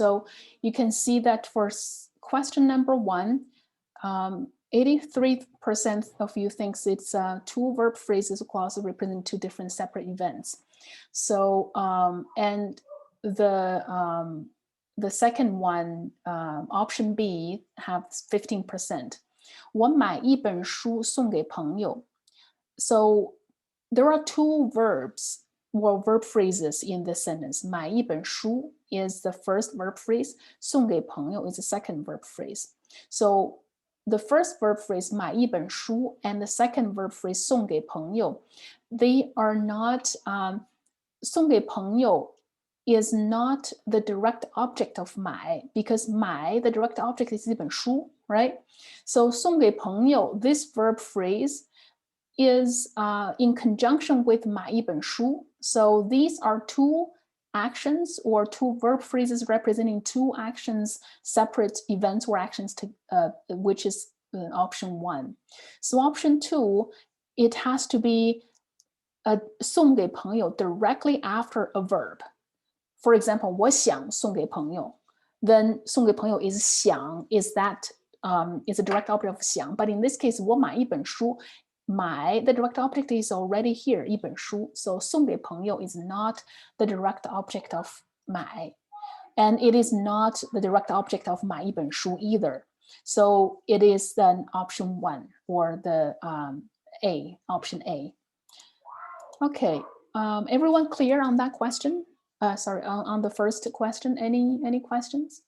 So you can see that for question number 1, 83% of you thinks it's two verb phrases or clauses representing two different separate events. So and the second one, option B, have 15%. 我买一本书送给朋友. So there are two verbs or verb phrases in this sentence. 买一本书 is the first verb phrase. 送给朋友 is the second verb phrase. So the first verb phrase 买一本书 and the second verb phrase 送给朋友, they are not 送给朋友 is not the direct object of 买 because 买 the direct object is 一本书, right? So 送给朋友 this verb phrase is in conjunction with 买一本书. So these are two actions or two verb phrases representing two actions, separate events or actions, to, which is option 1. So option 2, it has to be 送给朋友 directly after a verb. For example, 我想送给朋友. Then 送给朋友 is 想, is that is a direct object of 想. But in this case, 我买一本书. 买 the direct object is already here, 一本书. So 送给朋友 is not the direct object of 买. And it is not the direct object of 买一本书 either. So it is then option 1 or the A, option A. Okay, everyone clear on that question? Sorry, on the first question, any questions?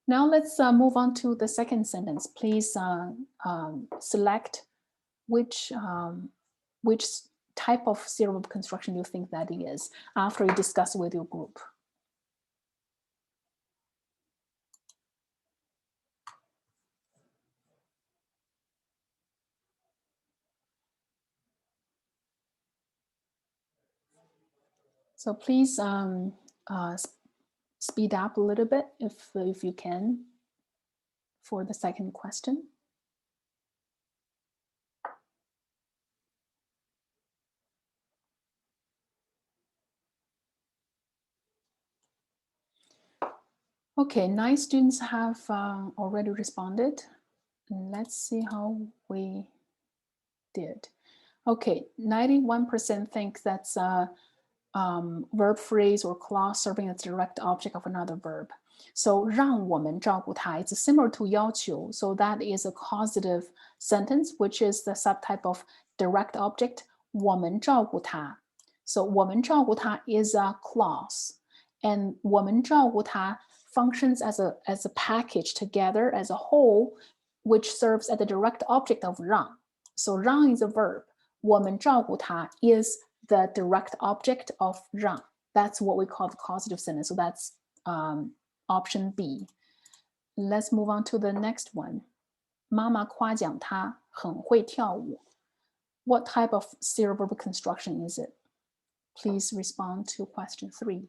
Now let's move on to the second sentence. Please select which type of serial verb construction you think that is after you discuss with your group. So please speed up a little bit if you can for the second question. Okay, 9 students have already responded. Let's see how we did. Okay, 91% think that's a verb phrase or clause serving as direct object of another verb. So 让我们照顾他, it's similar to 要求. So that is a causative sentence, which is the subtype of direct object, 我们照顾他. So 我们照顾他 is a clause. And 我们照顾他 functions as a package together as a whole, which serves as the direct object of 让. So 让 is a verb. 我们照顾他 is the direct object of 让. That's what we call the causative sentence. So that's option B. Let's move on to the next one. 妈妈夸奖他很会跳舞. What type of serial verb construction is it? Please respond to question 3.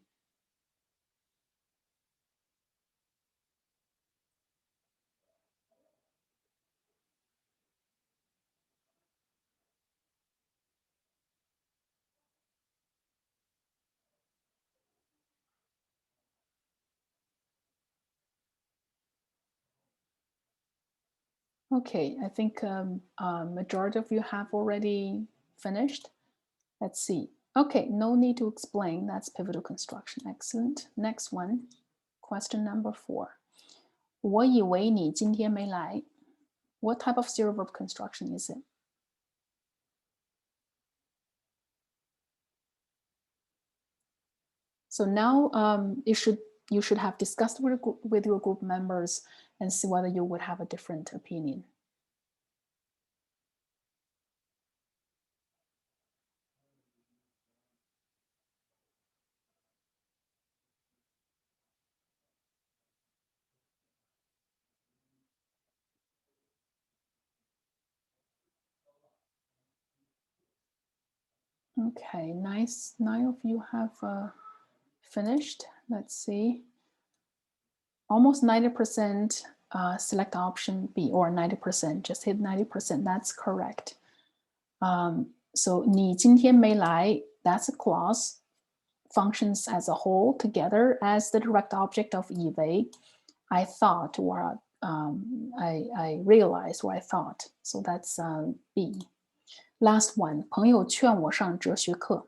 Okay, I think majority of you have already finished. Let's see. Okay, no need to explain. That's pivotal construction. Excellent. Next one, question number 4. 我以为你今天没来. What type of serial verb construction is it? So now you should have discussed with your group members and see whether you would have a different opinion. Okay, nice. 9 of you have finished. Let's see. Almost 90% select option B, or 90%, just hit 90%. That's correct. So 你今天没来, that's a clause functions as a whole together as the direct object of 以为, I thought, or I realized, or I thought. So that's B. Last one, 朋友劝我上哲学课.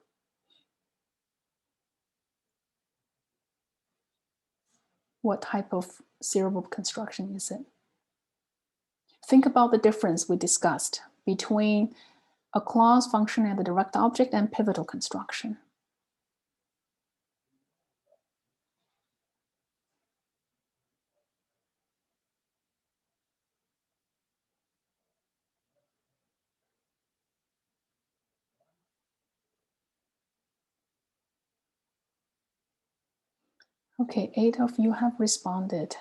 What type of serial verb construction is it? Think about the difference we discussed between a clause function as a direct object and pivotal construction. Okay, 8 of you have responded.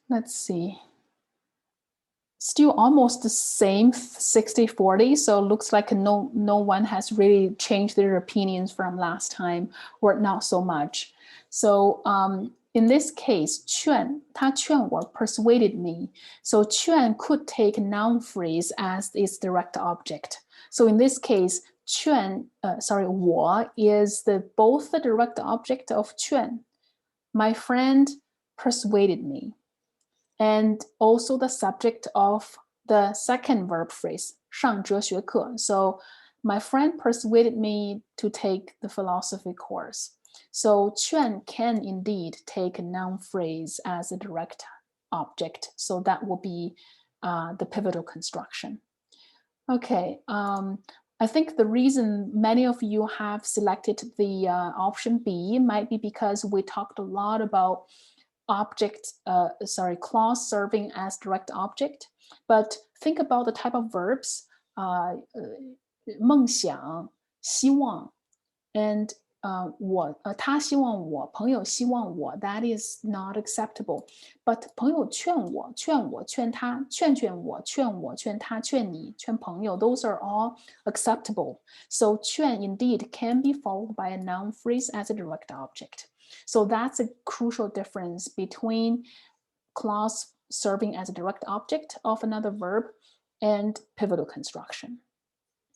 Let's see. Still almost the same 60-40, so it looks like no one has really changed their opinions from last time, or not so much. So in this case, 劝, 他劝我 persuaded me. So 劝 could take a noun phrase as its direct object. So in this case, 劝, 我 is both the direct object of 劝. My friend persuaded me. And also the subject of the second verb phrase, 上哲学课. So my friend persuaded me to take the philosophy course. So 劝 can indeed take a noun phrase as a direct object. So that will be the pivotal construction. Okay, I think the reason many of you have selected the option B might be because we talked a lot about clause serving as direct object. But think about the type of verbs, 梦想, 希望, and 他希望我, 朋友希望我, that is not acceptable. But 朋友劝我, 劝他, 劝我, 劝他, 劝你, 劝朋友, those are all acceptable. So 劝 indeed can be followed by a noun phrase as a direct object. So that's a crucial difference between clause serving as a direct object of another verb and pivotal construction.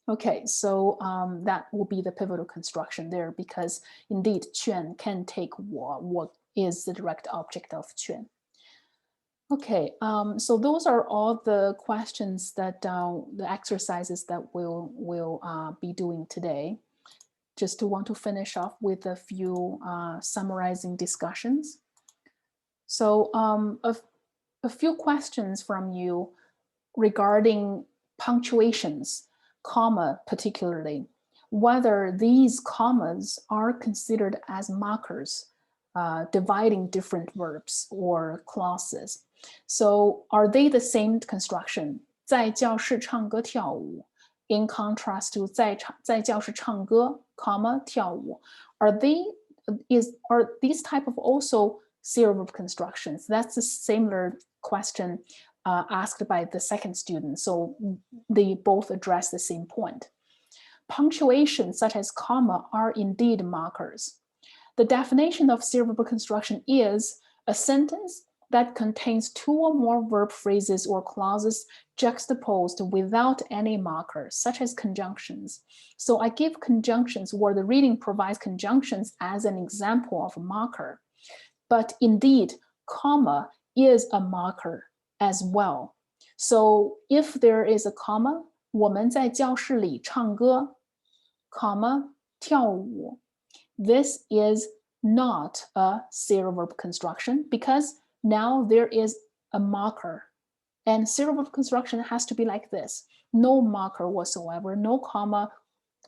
Okay, so that will be the pivotal construction there, because indeed 劝 can take 我 is the direct object of 劝. Okay, so those are all the questions that the exercises that we'll be doing today. Just to want to finish off with a few summarizing discussions. So a few questions from you regarding punctuations, comma particularly, whether these commas are considered as markers dividing different verbs or clauses. So are they the same construction? 在教室唱歌跳舞 in contrast to 在教室唱歌, comma, 跳舞. Are these type of also serial verb constructions? That's a similar question asked by the second student. So they both address the same point. Punctuation such as comma are indeed markers. The definition of serial verb construction is a sentence that contains two or more verb phrases or clauses juxtaposed without any marker, such as conjunctions. So I give conjunctions where the reading provides conjunctions as an example of a marker. But indeed, comma is a marker as well. So if there is a comma, 我们在教室里唱歌, comma, 跳舞. This is not a serial verb construction because now there is a marker. And serial verb construction has to be like this. No marker whatsoever, no comma,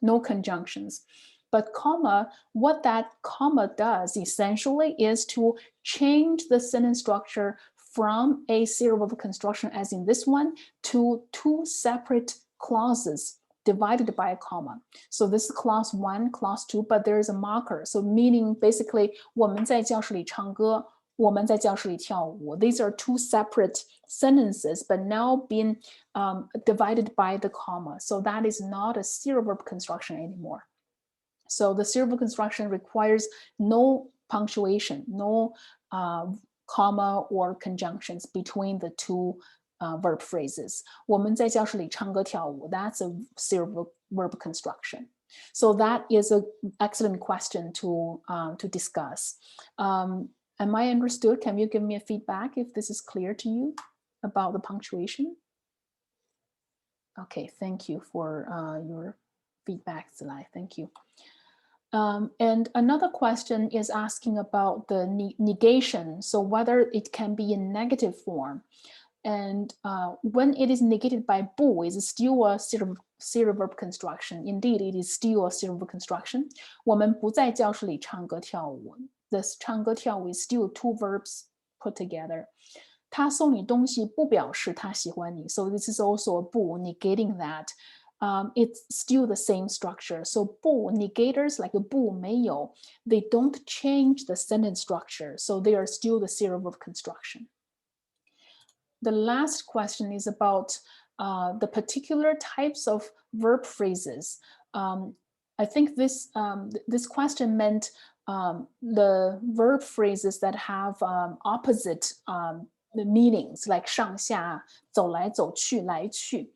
no conjunctions. But comma, what that comma does essentially is to change the sentence structure from a serial verb construction as in this one to two separate clauses divided by a comma. So this is clause 1, clause 2, but there is a marker. So meaning basically 我们在教室里唱歌, 我们在教室里跳舞. These are two separate sentences, but now being divided by the comma. So that is not a serial verb construction anymore. So the serial verb construction requires no punctuation, no comma or conjunctions between the two verb phrases. 我们在教室里唱歌跳舞, that's a serial verb construction. So that is an excellent question to discuss. Am I understood? Can you give me a feedback if this is clear to you about the punctuation? Okay, thank you for your feedback, Zilai. Thank you. And another question is asking about the negation. So whether it can be in negative form. And when it is negated by 不, it's still a serial verb construction. Indeed, it is still a serial verb construction. 我们不在教室里唱歌跳舞. This 唱歌跳舞 is still two verbs put together. 他送你东西不表示他喜欢你. So this is also a 不 negating that. It's still the same structure. So 不 negators like a 不没有, they don't change the sentence structure. So they are still the serial verb construction. The last question is about the particular types of verb phrases. I think this question meant the verb phrases that have opposite meanings, like 上下, 走来走去, 来去.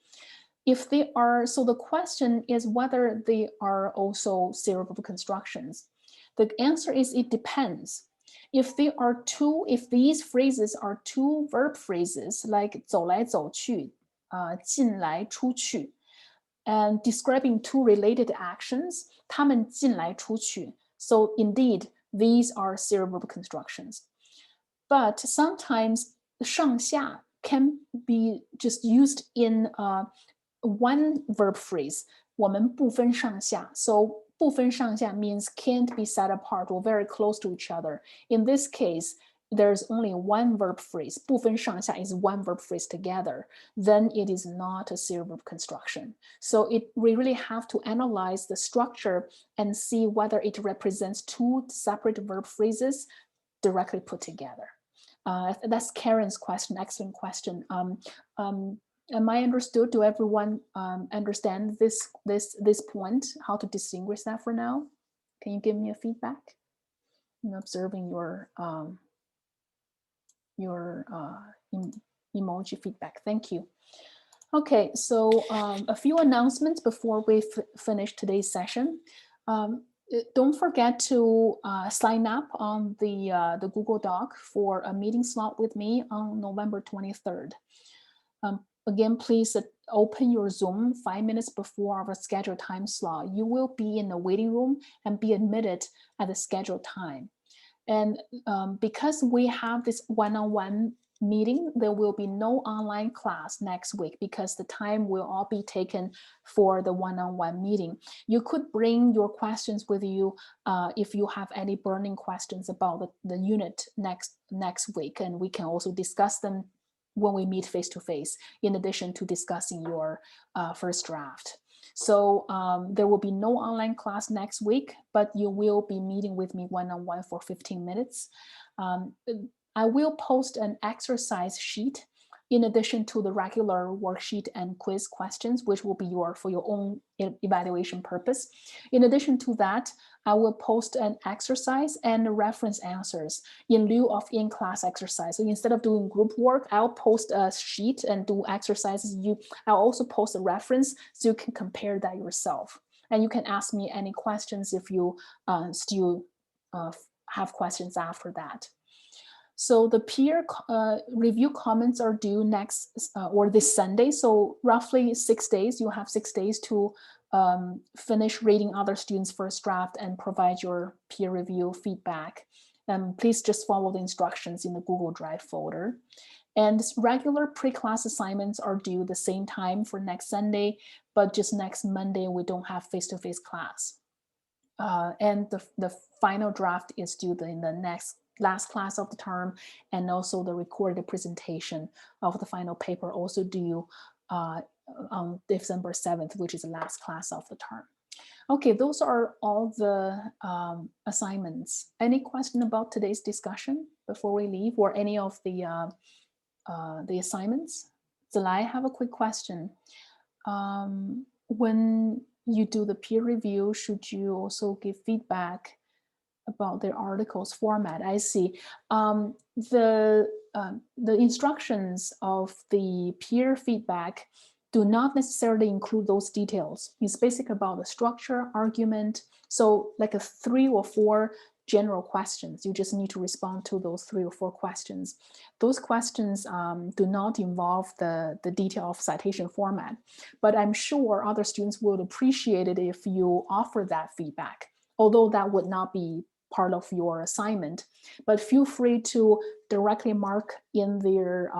If they are, so the question is whether they are also serial verb constructions. The answer is it depends. If these phrases are two verb phrases like 走来走去, 进来出去, and describing two related actions, 他们进来出去. So indeed, these are serial verb constructions. But sometimes 上下 can be just used in one verb phrase. 我们不分上下. So 不分上下 means can't be set apart or very close to each other. In this case, there's only one verb phrase. 不分上下 is one verb phrase together. Then it is not a serial verb construction. So we really have to analyze the structure and see whether it represents two separate verb phrases directly put together. That's Karen's question, excellent question. Am I understood? Do everyone understand this point? How to distinguish that for now? Can you give me a feedback? I'm observing your emoji feedback. Thank you. Okay, so a few announcements before we finish today's session. Don't forget to sign up on the Google Doc for a meeting slot with me on November 23rd. Again, please open your Zoom 5 minutes before our scheduled time slot. You will be in the waiting room and be admitted at the scheduled time. And because we have this one-on-one meeting, there will be no online class next week because the time will all be taken for the one-on-one meeting. You could bring your questions with you if you have any burning questions about the unit next week, and we can also discuss them when we meet face-to-face, in addition to discussing your first draft. So there will be no online class next week, but you will be meeting with me one-on-one for 15 minutes. I will post an exercise sheet in addition to the regular worksheet and quiz questions, which will be for your own evaluation purpose. In addition to that, I will post an exercise and reference answers in lieu of in-class exercise. So instead of doing group work, I'll post a sheet and do exercises. I'll also post a reference so you can compare that yourself. And you can ask me any questions if you still have questions after that. So the peer review comments are due next or this Sunday. So roughly 6 days, you have 6 days to finish reading other students' first draft and provide your peer review feedback. Please just follow the instructions in the Google Drive folder. And regular pre-class assignments are due the same time for next Sunday, but just next Monday, we don't have face-to-face class. And the final draft is due in the last class of the term, and also the recorded presentation of the final paper also due on December 7th, which is the last class of the term. Okay, those are all the assignments. Any question about today's discussion before we leave, or any of the assignments? Zilai, I have a quick question. When you do the peer review, should you also give feedback about the article's format? I see. The instructions of the peer feedback do not necessarily include those details. It's basically about the structure, argument. So like a 3 or 4 general questions. You just need to respond to those 3 or 4 questions. Those questions do not involve the detail of citation format, but I'm sure other students would appreciate it if you offer that feedback, although that would not be part of your assignment. But feel free to directly mark in their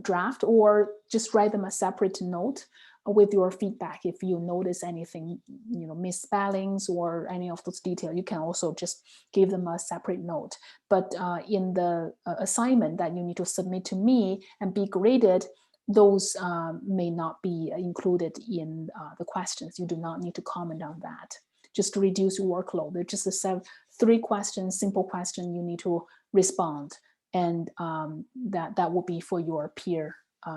draft, or just write them a separate note with your feedback. If you notice anything, misspellings or any of those details, you can also just give them a separate note. But in the assignment that you need to submit to me and be graded, those may not be included in the questions. You do not need to comment on that, just to reduce your workload. There's just 3 questions, simple question you need to respond. And that will be for your peer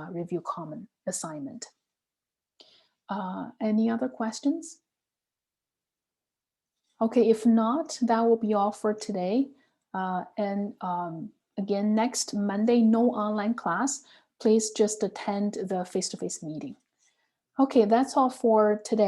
review common assignment. Any other questions? Okay, if not, that will be all for today. And again, next Monday, no online class. Please just attend the face-to-face meeting. Okay, that's all for today.